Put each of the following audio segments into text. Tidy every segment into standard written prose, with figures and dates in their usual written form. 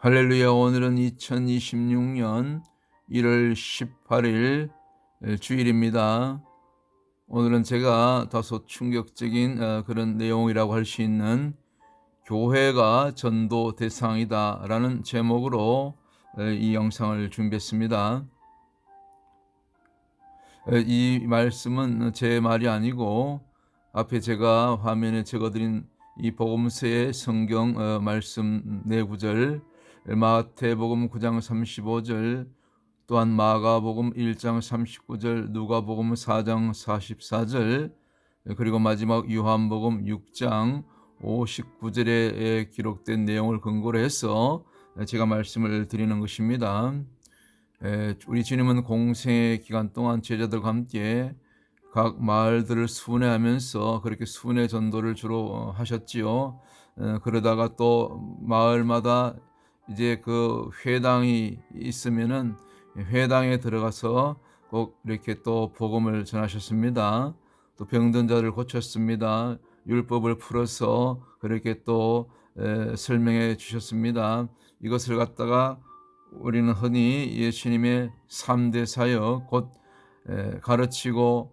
할렐루야. 오늘은 2026년 1월 18일 주일입니다. 오늘은 제가 다소 충격적인 그런 내용이라고 할 수 있는 교회가 전도 대상이다 라는 제목으로 이 영상을 준비했습니다. 이 말씀은 제 말이 아니고 앞에 제가 화면에 적어드린 이 복음서의 성경 말씀 네 구절, 마태복음 9장 35절, 또한 마가복음 1장 39절, 누가복음 4장 44절, 그리고 마지막 요한복음 6장 59절에 기록된 내용을 근거로 해서 제가 말씀을 드리는 것입니다. 우리 주님은 공생의 기간 동안 제자들과 함께 각 마을들을 순회하면서 그렇게 순회 전도를 주로 하셨지요. 그러다가 또 마을마다 이제 그 회당이 있으면은 회당에 들어가서 꼭 이렇게 또 복음을 전하셨습니다. 또 병든 자를 고쳤습니다. 율법을 풀어서 그렇게 또 설명해 주셨습니다. 이것을 갖다가 우리는 흔히 예수님의 3대 사역, 곧 가르치고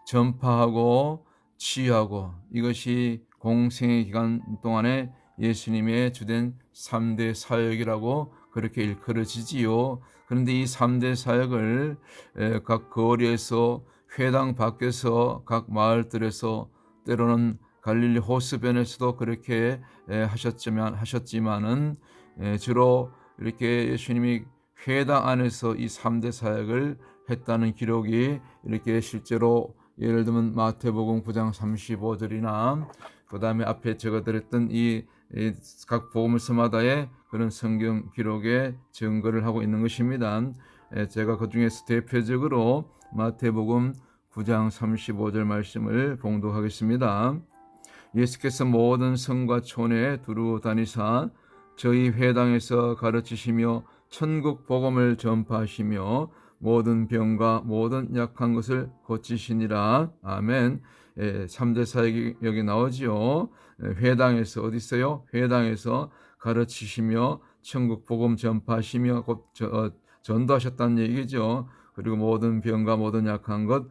전파하고 치유하고, 이것이 공생의 기간 동안에 예수님의 주된 3대 사역이라고 그렇게 일컬어지지요. 그런데 이 3대 사역을 각 거리에서, 회당 밖에서, 각 마을들에서, 때로는 갈릴리 호수변에서도 그렇게 하셨지만은 주로 이렇게 예수님이 회당 안에서 이 3대 사역을 했다는 기록이 이렇게 실제로, 예를 들면 마태복음 9장 35절이나 그 다음에 앞에 적어드렸던 이 각 복음서마다의 그런 성경 기록에 증거를 하고 있는 것입니다. 제가 그 중에서 대표적으로 마태복음 9장 35절 말씀을 봉독하겠습니다. 예수께서 모든 성과 촌에 두루 다니사 저희 회당에서 가르치시며 천국 복음을 전파하시며 모든 병과 모든 약한 것을 고치시니라. 아멘. 3대 사역이 여기 나오지요. 회당에서, 어디 있어요? 회당에서 가르치시며 천국 복음 전파하시며 전도하셨다는 얘기죠. 그리고 모든 병과 모든 약한 것,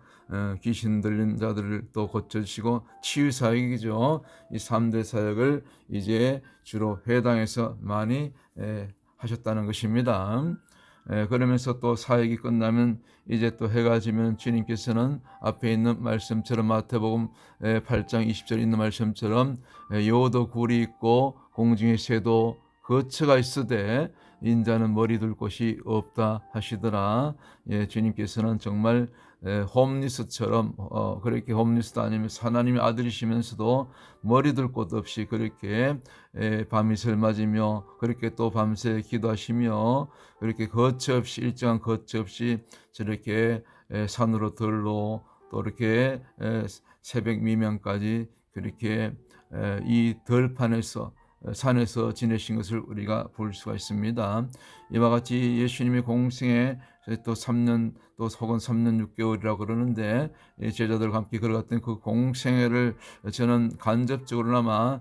귀신 들린 자들을 또 고쳐주시고 치유 사역이죠. 이 3대 사역을 이제 주로 회당에서 많이 하셨다는 것입니다. 그러면서 또 사역이 끝나면 이제 또 해가 지면 주님께서는 앞에 있는 말씀처럼, 마태복음 8장 20절에 있는 말씀처럼 여도 굴이 있고 공중의 새도 거처가 있으되 인자는 머리 둘 곳이 없다 하시더라. 주님께서는 정말 홈리스처럼, 그렇게 홈리스도 아니면 하나님의 아들이시면서도 머리 둘 곳 없이 그렇게 밤이슬 맞으며 그렇게 또 밤새 기도하시며 그렇게 거처 없이, 일정한 거처 없이 저렇게 산으로 들로 또 이렇게 새벽 미명까지 그렇게 이 들판에서, 산에서 지내신 것을 우리가 볼 수가 있습니다. 이와 같이 예수님의 공생에 또 3년, 또 혹은 3년 6개월이라고 그러는데, 제자들과 함께 걸어갔던 그 공생애를 저는 간접적으로나마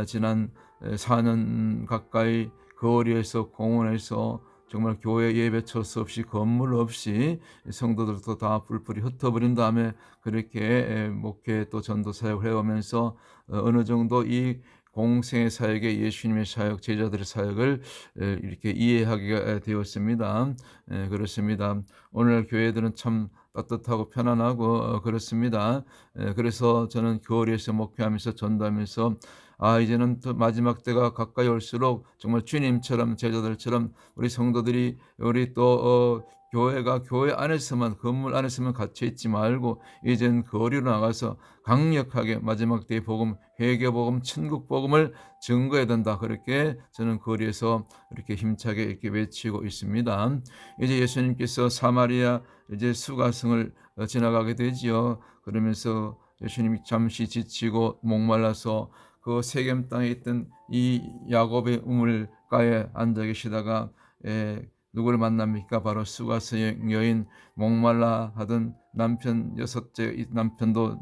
지난 4년 가까이 거리에서, 공원에서, 정말 교회 예배처 없이, 건물 없이 성도들도 다 뿔뿔이 흩어버린 다음에 그렇게 목회 또 전도 사역을 해오면서 어느 정도 이 공생의 사역에 예수님의 사역, 제자들의 사역을 이렇게 이해하게 되었습니다. 그렇습니다. 오늘 교회들은 참 따뜻하고 편안하고 그렇습니다. 그래서 저는 거리에서 목회하면서 전도하면서, 이제는 또 마지막 때가 가까이 올수록 정말 주님처럼, 제자들처럼 우리 성도들이, 우리 또 교회가 교회 안에서만, 건물 안에서만 갇혀 있지 말고 이젠 거리로 나가서 강력하게 마지막 때의 복음, 회개 복음, 천국 복음을 증거해야 된다. 그렇게 저는 거리에서 이렇게 힘차게 이렇게 외치고 있습니다. 이제 예수님께서 사마리아 이제 수가성을 지나가게 되지요. 그러면서 예수님이 잠시 지치고 목말라서 그 세겜 땅에 있던 이 야곱의 우물가에 앉아 계시다가 누구를 만납니까? 바로 수가성 여인, 목말라 하던 남편, 여섯째 남편도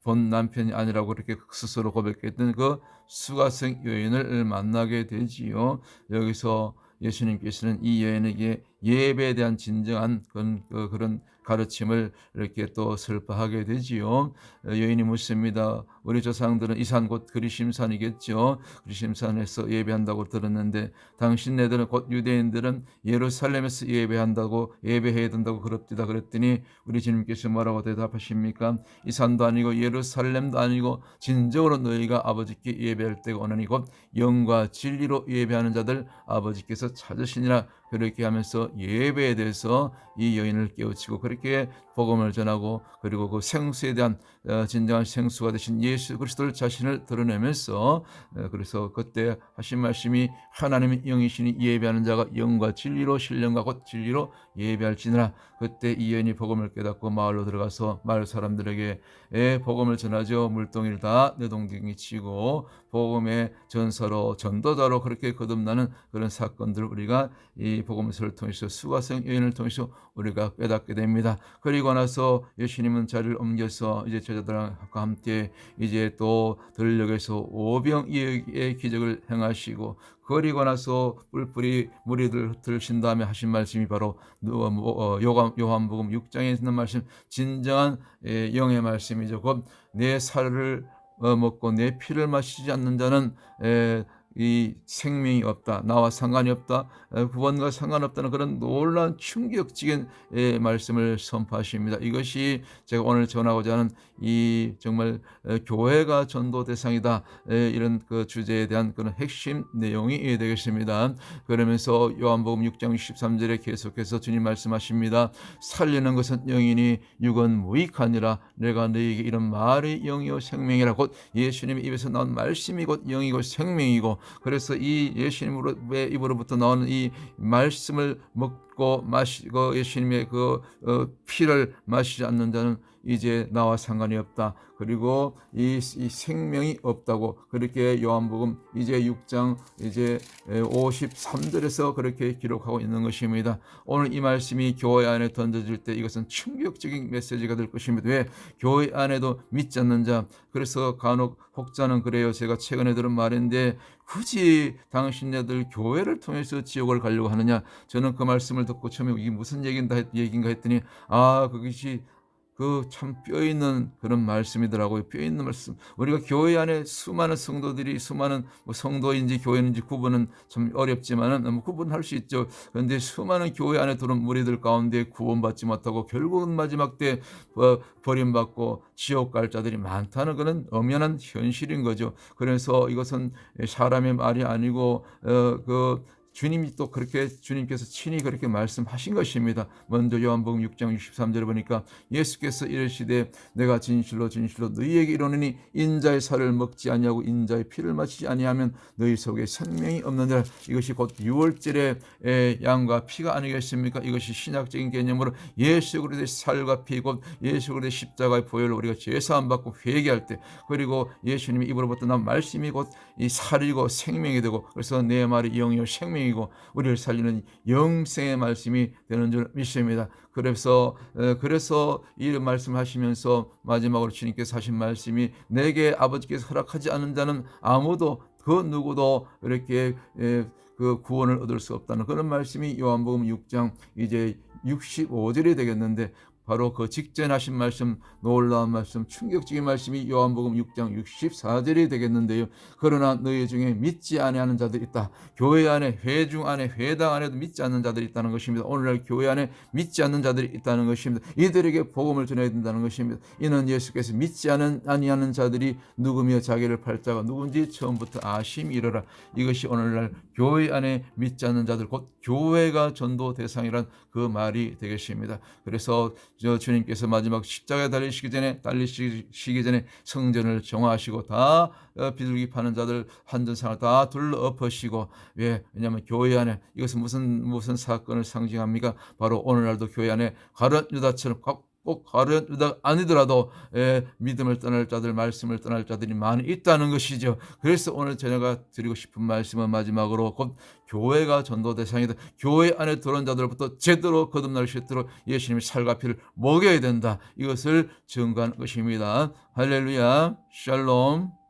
본 남편이 아니라고 그렇게 스스로 고백했던 그 수가성 여인을 만나게 되지요. 여기서 예수님께서는 이 여인에게 예배에 대한 진정한 그런 가르침을 이렇게 또 설파하게 되지요. 여인이 묻습니다. 우리 조상들은 이 산 곧 그리심산이겠죠. 그리심산에서 예배한다고 들었는데 당신네들은 곧 유대인들은 예루살렘에서 예배해야 된다고 그럽디다. 그랬더니 우리 주님께서 뭐라고 대답하십니까? 이 산도 아니고 예루살렘도 아니고 진정으로 너희가 아버지께 예배할 때가 오나니 곧 영과 진리로 예배하는 자들 아버지께서 찾으시니라. 그렇게 하면서 예배에 대해서 이 여인을 깨우치고 그렇게 복음을 전하고 그리고 그 생수에 대한 진정한 생수가 되신 예수 그리스도 자신을 드러내면서 그래서 그때 하신 말씀이 하나님의 영이시니 예배하는 자가 영과 진리로 신령과 곧 진리로 예배할지니라. 그때 이 여인이 복음을 깨닫고 마을로 들어가서 마을 사람들에게 복음을 전하죠. 물동이를 다 내동댕이 치고 복음의 전사로 전도자로 그렇게 거듭나는 그런 사건들을 우리가 이 복음서를 통해서 수가성 여인을 통해서 우리가 깨닫게 됩니다. 그리고 나서 예수님은 자리를 옮겨서 이제 제자들과 함께 이제 또 들녘에서 오병이어의 기적을 행하시고 그리고 나서 뿔뿔이 물이 들으신 다음에 하신 말씀이 바로 요한복음 6장에 있는 말씀 진정한 영의 말씀이죠. 곧 내 살을 먹고 내 피를 마시지 않는 자는 이 생명이 없다. 나와 상관이 없다. 구원과 상관없다는 그런 놀라운 충격적인 말씀을 선포하십니다. 이것이 제가 오늘 전하고자 하는 이 정말 교회가 전도 대상이다. 이런 그 주제에 대한 그런 핵심 내용이 되겠습니다. 그러면서 요한복음 6장 63절에 계속해서 주님 말씀하십니다. 살리는 것은 영이니 육은 무익하니라. 내가 너희에게 이런 말이 영이요 생명이라. 곧 예수님의 입에서 나온 말씀이 곧 영이고 생명이고 그래서 이 예수님의 입으로부터 나오는 이 말씀을 먹고 마시고 예수님의 그 피를 마시지 않는 자는 이제 나와 상관이 없다. 그리고 이 생명이 없다고 그렇게 요한복음 이제 6장 이제 53절에서 그렇게 기록하고 있는 것입니다. 오늘 이 말씀이 교회 안에 던져질 때 이것은 충격적인 메시지가 될 것입니다. 왜? 교회 안에도 믿지 않는 자. 그래서 간혹 혹자는 그래요. 제가 최근에 들은 말인데 굳이 당신네들 교회를 통해서 지옥을 가려고 하느냐. 저는 그 말씀을 듣고 처음에 이게 무슨 얘긴가 했더니 그것이 그 참 뼈있는 그런 말씀이더라고요. 뼈있는 말씀. 우리가 교회 안에 수많은 성도들이 수많은 성도인지 교회인지 구분은 좀 어렵지만은 구분할 수 있죠. 그런데 수많은 교회 안에 들어온 무리들 가운데 구원받지 못하고 결국은 마지막 때 버림받고 지옥 갈 자들이 많다는 그런 엄연한 현실인 거죠. 그래서 이것은 사람의 말이 아니고 주님이 또 그렇게 주님께서 친히 그렇게 말씀하신 것입니다. 먼저 요한복음 6장 63절에 보니까 예수께서 이르시되 내가 진실로 진실로 너희에게 이르노니 인자의 살을 먹지 아니하고 인자의 피를 마시지 아니하면 너희 속에 생명이 없느니라. 이것이 곧 유월절의 양과 피가 아니겠습니까? 이것이 신약적인 개념으로 예수 그리스도의 살과 피 곧 예수 그리스도의 십자가의 보혈로 우리가 죄사함 받고 회개할 때 그리고 예수님의 입으로부터 난 말씀이 곧 이 살이고 생명이 되고 그래서 내 말이 영이요 생명이고 우리를 살리는 영생의 말씀이 되는 줄 믿습니다. 그래서 이 말씀하시면서 마지막으로 주님께서 하신 말씀이 내게 아버지께서 허락하지 않은 자는 아무도 그 누구도 이렇게 그 구원을 얻을 수 없다는 그런 말씀이 요한복음 6장 이제 65절이 되겠는데 바로 그 직전하신 말씀 놀라운 말씀 충격적인 말씀이 요한복음 6장 64절이 되겠는데요. 그러나 너희 중에 믿지 아니하는 자들이 있다. 교회 안에 회중 안에 회당 안에도 믿지 않는 자들이 있다는 것입니다. 오늘날 교회 안에 믿지 않는 자들이 있다는 것입니다. 이들에게 복음을 전해야 된다는 것입니다. 이는 예수께서 믿지 아니하는 자들이 누구며 자기를 팔자가 누군지 처음부터 아심이 이르라. 이것이 오늘날 교회 안에 믿지 않는 자들 곧 교회가 전도 대상이란 그 말이 되겠습니다. 그래서 주님께서 마지막 십자가에 달리시기 전에 성전을 정화하시고 다 비둘기 파는 자들 한전상을 다 둘러 엎으시고 왜냐하면 교회 안에 이것은 무슨 사건을 상징합니까? 바로 오늘날도 교회 안에 가룟 유다처럼 꼭 아니더라도 믿음을 떠날 자들, 말씀을 떠날 자들이 많이 있다는 것이죠. 그래서 오늘 제가 드리고 싶은 말씀은 마지막으로 곧 교회가 전도 대상이다. 교회 안에 들어온 자들부터 제대로 거듭날 수 있도록 예수님의 살과 피를 먹여야 된다. 이것을 증거한 것입니다. 할렐루야. 샬롬.